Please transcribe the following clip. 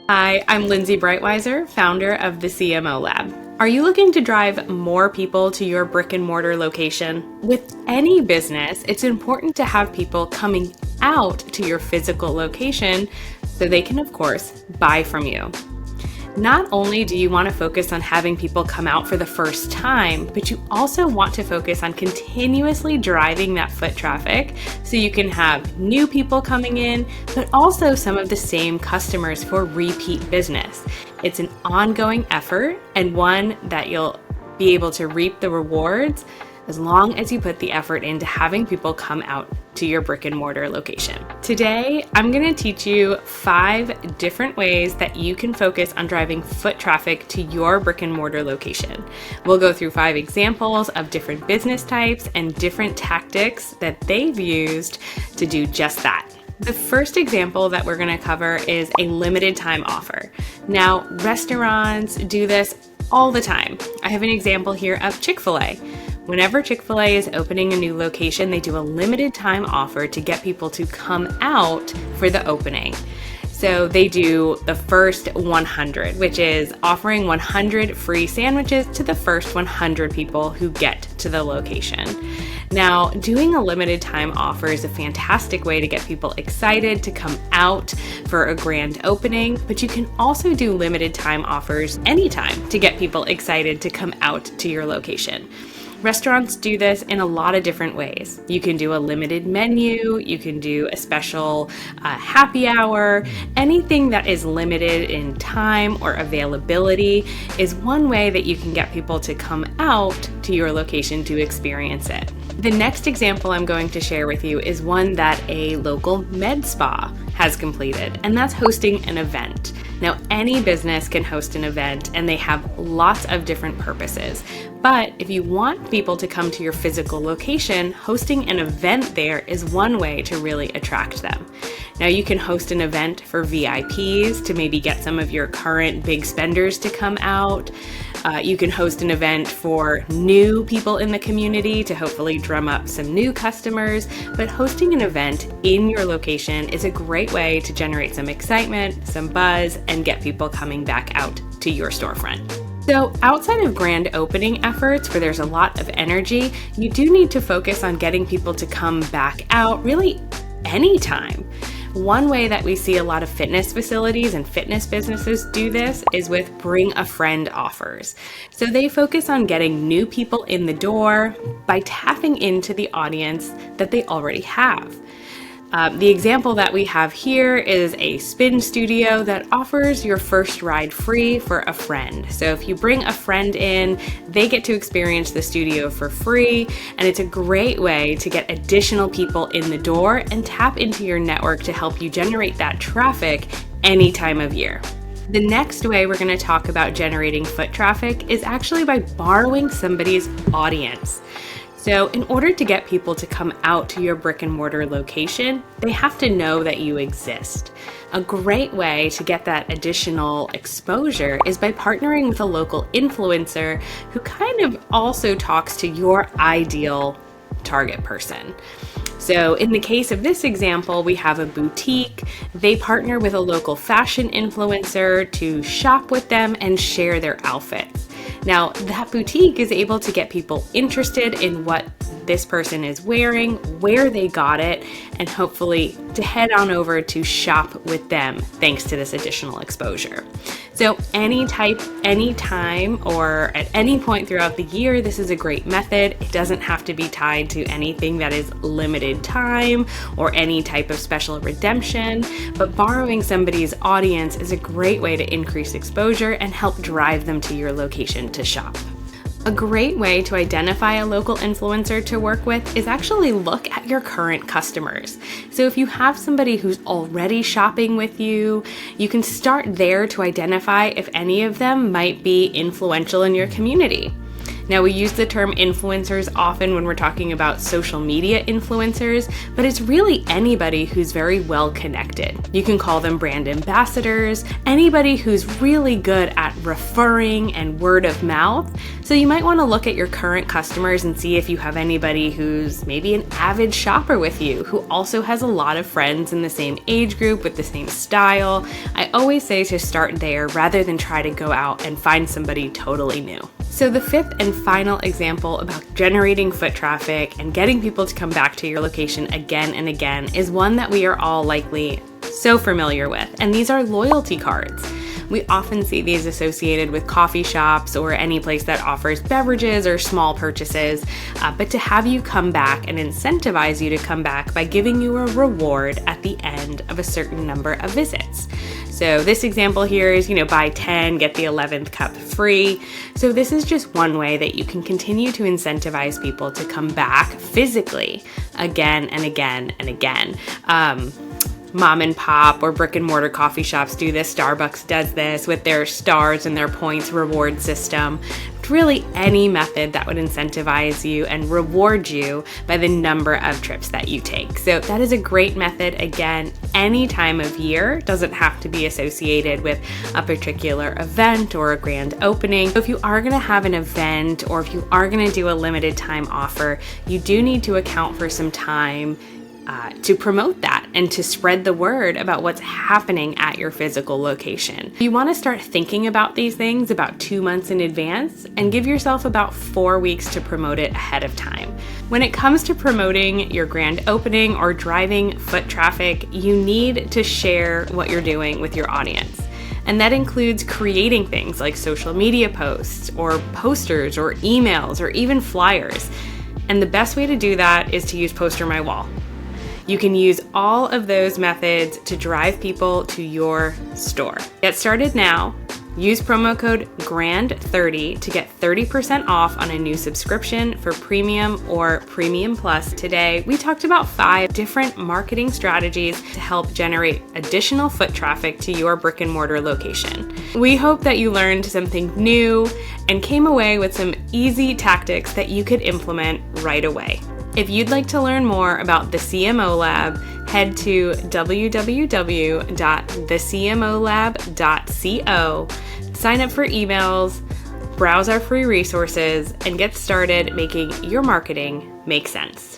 Hi, I'm Lindsey Breitweiser, founder of the CMO Lab. Are you looking to drive more people to your brick and mortar location? With any business, it's important to have people coming out to your physical location so they can, of course, buy from you. Not only do you want to focus on having people come out for the first time, but you also want to focus on continuously driving that foot traffic so you can have new people coming in, but also some of the same customers for repeat business. It's an ongoing effort and one that you'll be able to reap the rewards as long as you put the effort into having people come out to your brick and mortar location. Today, I'm going to teach you 5 different ways that you can focus on driving foot traffic to your brick and mortar location. We'll go through 5 examples of different business types and different tactics that they've used to do just that. The first example that we're going to cover is a limited time offer. Now, restaurants do this all the time. I have an example here of Chick-fil-A. Whenever Chick-fil-A is opening a new location, they do a limited time offer to get people to come out for the opening. So they do the first 100, which is offering 100 free sandwiches to the first 100 people who get to the location. Now, doing a limited time offer is a fantastic way to get people excited to come out for a grand opening, but you can also do limited time offers anytime to get people excited to come out to your location. Restaurants do this in a lot of different ways. You can do a limited menu, you can do a special happy hour. Anything that is limited in time or availability is one way that you can get people to come out to your location to experience it. The next example I'm going to share with you is one that a local med spa has completed, and that's hosting an event. Now, any business can host an event and they have lots of different purposes. But if you want people to come to your physical location, hosting an event there is one way to really attract them. Now, you can host an event for VIPs to maybe get some of your current big spenders to come out. You can host an event for new people in the community to hopefully drum up some new customers, but hosting an event in your location is a great way to generate some excitement, some buzz, and get people coming back out to your storefront. So outside of grand opening efforts where there's a lot of energy, you do need to focus on getting people to come back out really anytime. One way that we see a lot of fitness facilities and fitness businesses do this is with bring a friend offers. So they focus on getting new people in the door by tapping into the audience that they already have. The example that we have here is a spin studio that offers your first ride free for a friend. So if you bring a friend in, they get to experience the studio for free, and it's a great way to get additional people in the door and tap into your network to help you generate that traffic any time of year. The next way we're going to talk about generating foot traffic is actually by borrowing somebody's audience. So in order to get people to come out to your brick and mortar location, they have to know that you exist. A great way to get that additional exposure is by partnering with a local influencer who kind of also talks to your ideal target person. So in the case of this example, we have a boutique. They partner with a local fashion influencer to shop with them and share their outfits. Now, that boutique is able to get people interested in what this person is wearing, where they got it, and hopefully to head on over to shop with them thanks to this additional exposure. So anytime, or at any point throughout the year, this is a great method. It doesn't have to be tied to anything that is limited time or any type of special redemption, but borrowing somebody's audience is a great way to increase exposure and help drive them to your location to shop. A great way to identify a local influencer to work with is actually look at your current customers. So if you have somebody who's already shopping with you, you can start there to identify if any of them might be influential in your community. Now, we use the term influencers often when we're talking about social media influencers, but it's really anybody who's very well connected. You can call them brand ambassadors, anybody who's really good at referring and word of mouth. So you might want to look at your current customers and see if you have anybody who's maybe an avid shopper with you, who also has a lot of friends in the same age group with the same style. I always say to start there rather than try to go out and find somebody totally new. So the fifth and final example about generating foot traffic and getting people to come back to your location again and again is one that we are all likely so familiar with, and these are loyalty cards. We often see these associated with coffee shops or any place that offers beverages or small purchases, but to have you come back and incentivize you to come back by giving you a reward at the end of a certain number of visits. So this example here is, buy 10, get the 11th cup free. So this is just one way that you can continue to incentivize people to come back physically again and again and again. Mom and pop or brick and mortar coffee shops do this. Starbucks does this with their stars and their points reward system. It's really any method that would incentivize you and reward you by the number of trips that you take. So that is a great method. Again, any time of year, doesn't have to be associated with a particular event or a grand opening. If you are going to have an event or if you are going to do a limited time offer, you do need to account for some time to promote that and to spread the word about what's happening at your physical location. You want to start thinking about these things about 2 months in advance and give yourself about 4 weeks to promote it ahead of time. When it comes to promoting your grand opening or driving foot traffic, you need to share what you're doing with your audience. And that includes creating things like social media posts or posters or emails or even flyers. And the best way to do that is to use PosterMyWall. You can use all of those methods to drive people to your store. Get started now. Use promo code GRAND30 to get 30% off on a new subscription for Premium or Premium Plus. Today, we talked about 5 different marketing strategies to help generate additional foot traffic to your brick and mortar location. We hope that you learned something new and came away with some easy tactics that you could implement right away. If you'd like to learn more about the CMO Lab, head to www.thecmolab.co, sign up for emails, browse our free resources, and get started making your marketing make sense.